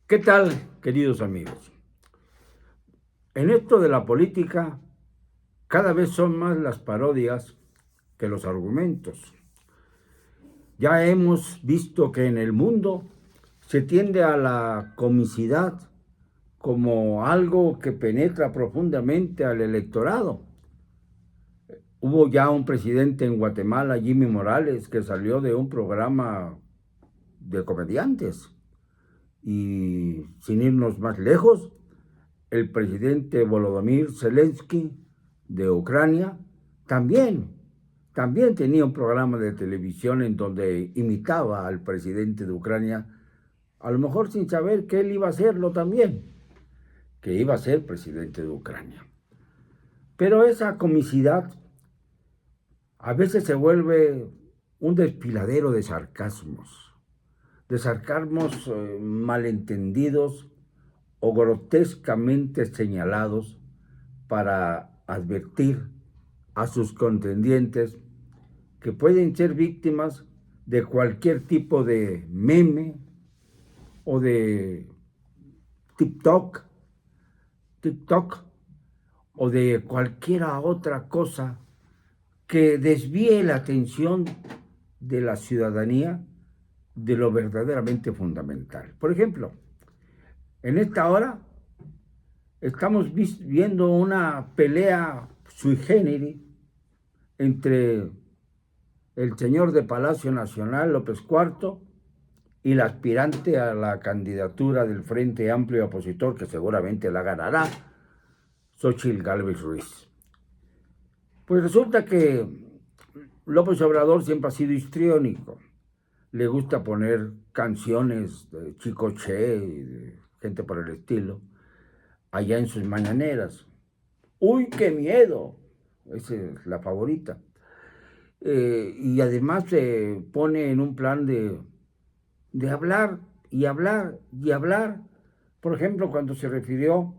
¿Qué tal, queridos amigos? En esto de la política, cada vez son más las parodias que los argumentos. Ya hemos visto que en el mundo se tiende a la comicidad como algo que penetra profundamente al electorado. Hubo ya un presidente en Guatemala, Jimmy Morales, que salió de un programa de comediantes. Y sin irnos más lejos, el presidente Volodymyr Zelensky de Ucrania también tenía un programa de televisión en donde imitaba al presidente de Ucrania, a lo mejor sin saber que él iba a serlo también, que iba a ser presidente de Ucrania. Pero esa comicidad a veces se vuelve un desfiladero de sarcasmos malentendidos o grotescamente señalados para advertir a sus contendientes que pueden ser víctimas de cualquier tipo de meme o de TikTok, TikTok o de cualquier otra cosa que desvíe la atención de la ciudadanía de lo verdaderamente fundamental. Por ejemplo, en esta hora estamos viendo una pelea sui generis entre el señor de Palacio Nacional, López Cuarto, y la aspirante a la candidatura del Frente Amplio Opositor, que seguramente la ganará, Xóchitl Gálvez Ruiz. Pues resulta que López Obrador siempre ha sido histriónico. Le gusta poner canciones de Chicoche y de gente por el estilo allá en sus mañaneras. ¡Uy, qué miedo! Esa es la favorita. Y además se pone en un plan de hablar y hablar y hablar. Por ejemplo, cuando se refirió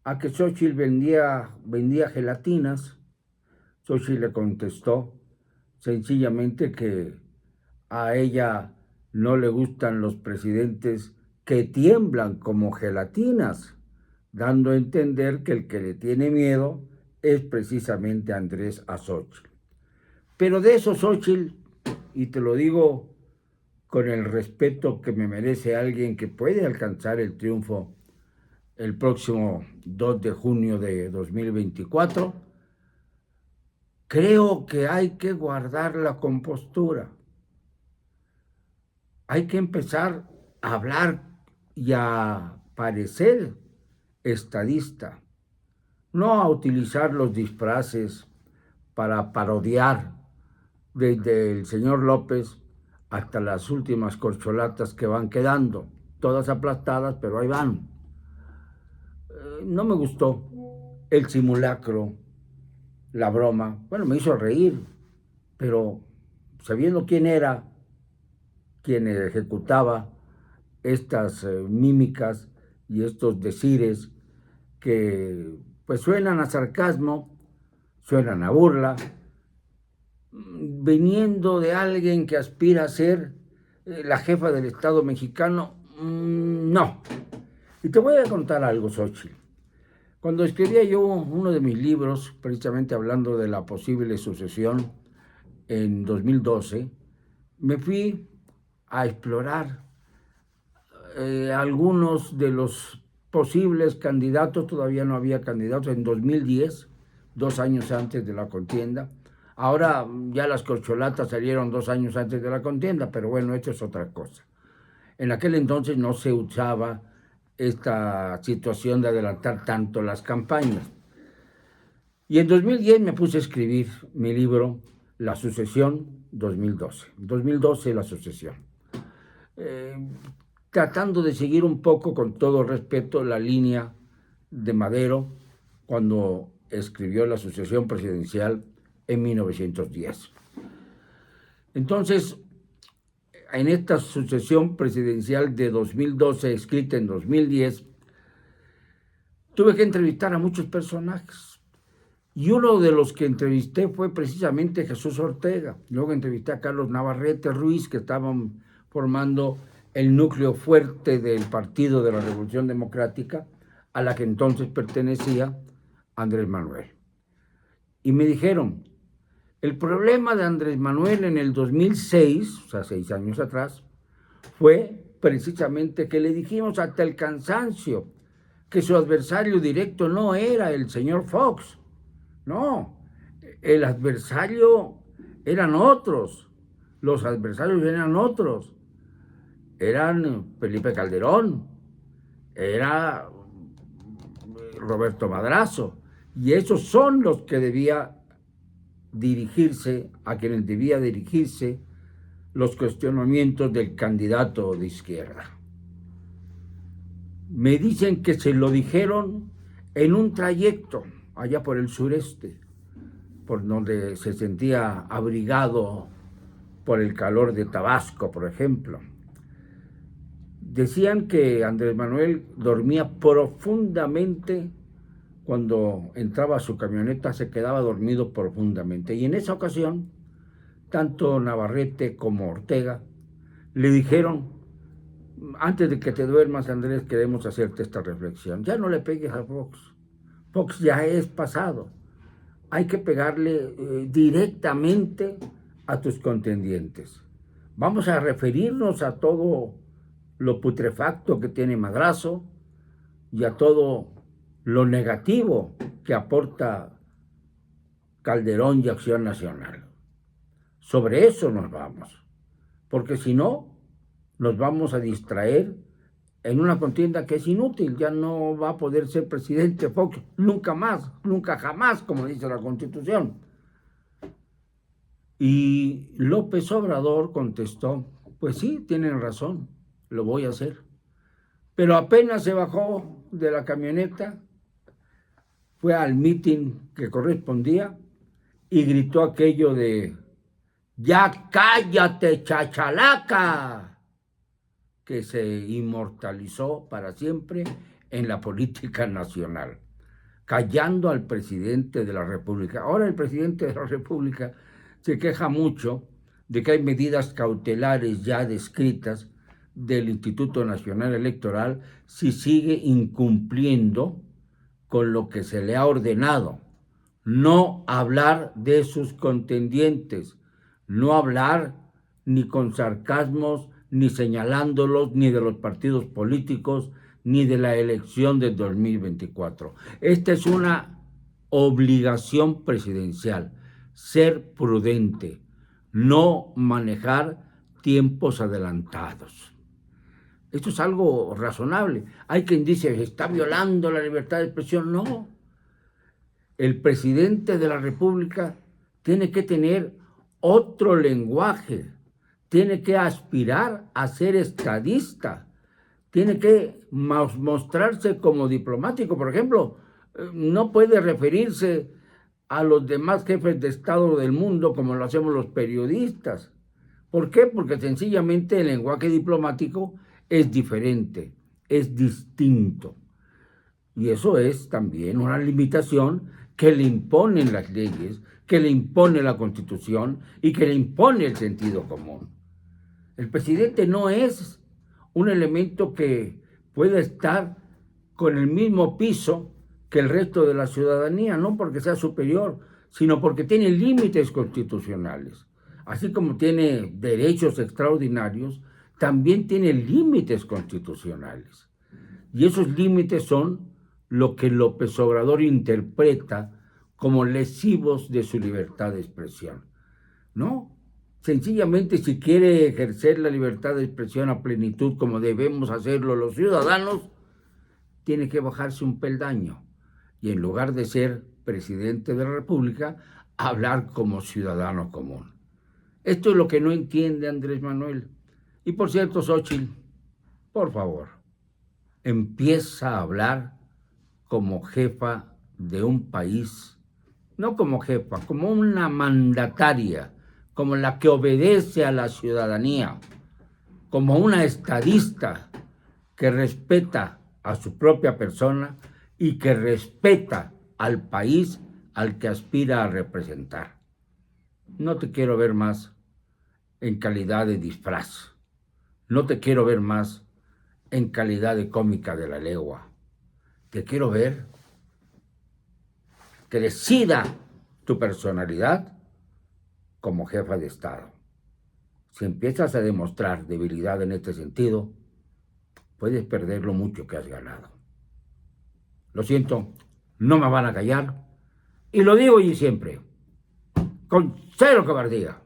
a que Xóchitl vendía gelatinas, Xóchitl le contestó sencillamente que a ella no le gustan los presidentes que tiemblan como gelatinas, dando a entender que el que le tiene miedo es precisamente Andrés a Xóchitl. Pero de eso, Xóchitl, y te lo digo con el respeto que me merece alguien que puede alcanzar el triunfo el próximo 2 de junio de 2024, creo que hay que guardar la compostura. Hay que empezar a hablar y a parecer estadista, no a utilizar los disfraces para parodiar desde el señor López hasta las últimas corcholatas que van quedando, todas aplastadas, pero ahí van. No me gustó el simulacro, la broma. Bueno, me hizo reír, pero sabiendo quién era, quien ejecutaba estas mímicas y estos decires que pues suenan a sarcasmo, suenan a burla, viniendo de alguien que aspira a ser la jefa del Estado mexicano, no. Y te voy a contar algo, Xóchitl. Cuando escribía yo uno de mis libros, precisamente hablando de la posible sucesión en 2012, me fui a explorar algunos de los posibles candidatos. Todavía no había candidatos en 2010, 2 años antes de la contienda. Ahora ya las corcholatas salieron 2 años antes de la contienda, pero bueno, esto es otra cosa. En aquel entonces no se usaba esta situación de adelantar tanto las campañas. Y en 2010 me puse a escribir mi libro La Sucesión 2012. 2012, La Sucesión. Tratando de seguir un poco, con todo respeto, la línea de Madero cuando escribió la sucesión presidencial en 1910. Entonces, en esta sucesión presidencial de 2012, escrita en 2010, tuve que entrevistar a muchos personajes. Y uno de los que entrevisté fue precisamente Jesús Ortega. Luego entrevisté a Carlos Navarrete Ruiz, que estaban formando el núcleo fuerte del Partido de la Revolución Democrática, a la que entonces pertenecía Andrés Manuel. Y me dijeron, el problema de Andrés Manuel en el 2006, o sea, 6 años atrás, fue precisamente que le dijimos hasta el cansancio que su adversario directo no era el señor Fox, no, el adversario eran otros, los adversarios eran otros, eran Felipe Calderón, era Roberto Madrazo, y esos son los que debía dirigirse, a quienes debía dirigirse los cuestionamientos del candidato de izquierda. Me dicen que se lo dijeron en un trayecto allá por el sureste, por donde se sentía abrigado por el calor de Tabasco, por ejemplo. Decían que Andrés Manuel dormía profundamente cuando entraba a su camioneta, se quedaba dormido profundamente. Y en esa ocasión, tanto Navarrete como Ortega le dijeron, antes de que te duermas, Andrés, queremos hacerte esta reflexión. Ya no le pegues a Fox. Fox ya es pasado. Hay que pegarle directamente a tus contendientes. Vamos a referirnos a todo lo putrefacto que tiene Madrazo y a todo lo negativo que aporta Calderón y Acción Nacional. Sobre eso nos vamos, porque si no, nos vamos a distraer en una contienda que es inútil, ya no va a poder ser presidente Fox nunca más, nunca jamás, como dice la Constitución. Y López Obrador contestó, pues sí, tienen razón, lo voy a hacer. Pero apenas se bajó de la camioneta, fue al mitin que correspondía y gritó aquello de ¡ya cállate, chachalaca!, que se inmortalizó para siempre en la política nacional, callando al presidente de la República. Ahora el presidente de la República se queja mucho de que hay medidas cautelares ya descritas del Instituto Nacional Electoral si sigue incumpliendo con lo que se le ha ordenado. No hablar de sus contendientes, no hablar ni con sarcasmos, ni señalándolos, ni de los partidos políticos, ni de la elección del 2024. Esta es una obligación presidencial, ser prudente, no manejar tiempos adelantados. Esto es algo razonable. Hay quien dice, está violando la libertad de expresión. No. El presidente de la República tiene que tener otro lenguaje, tiene que aspirar a ser estadista, tiene que mostrarse como diplomático. Por ejemplo, no puede referirse a los demás jefes de Estado del mundo como lo hacemos los periodistas. ¿Por qué? Porque sencillamente el lenguaje diplomático es diferente, es distinto. Y eso es también una limitación que le imponen las leyes, que le impone la Constitución y que le impone el sentido común. El presidente no es un elemento que pueda estar con el mismo piso que el resto de la ciudadanía, no porque sea superior, sino porque tiene límites constitucionales. Así como tiene derechos extraordinarios, también tiene límites constitucionales. Y esos límites son lo que López Obrador interpreta como lesivos de su libertad de expresión. No, sencillamente si quiere ejercer la libertad de expresión a plenitud como debemos hacerlo los ciudadanos, tiene que bajarse un peldaño y en lugar de ser presidente de la República, hablar como ciudadano común. Esto es lo que no entiende Andrés Manuel. Y por cierto, Xóchitl, por favor, empieza a hablar como jefa de un país, no como jefa, como una mandataria, como la que obedece a la ciudadanía, como una estadista que respeta a su propia persona y que respeta al país al que aspira a representar. No te quiero ver más en calidad de disfraz. No te quiero ver más en calidad de cómica de la legua. Te quiero ver que decida tu personalidad como jefa de Estado. Si empiezas a demostrar debilidad en este sentido, puedes perder lo mucho que has ganado. Lo siento, no me van a callar. Y lo digo y siempre, con cero cobardía.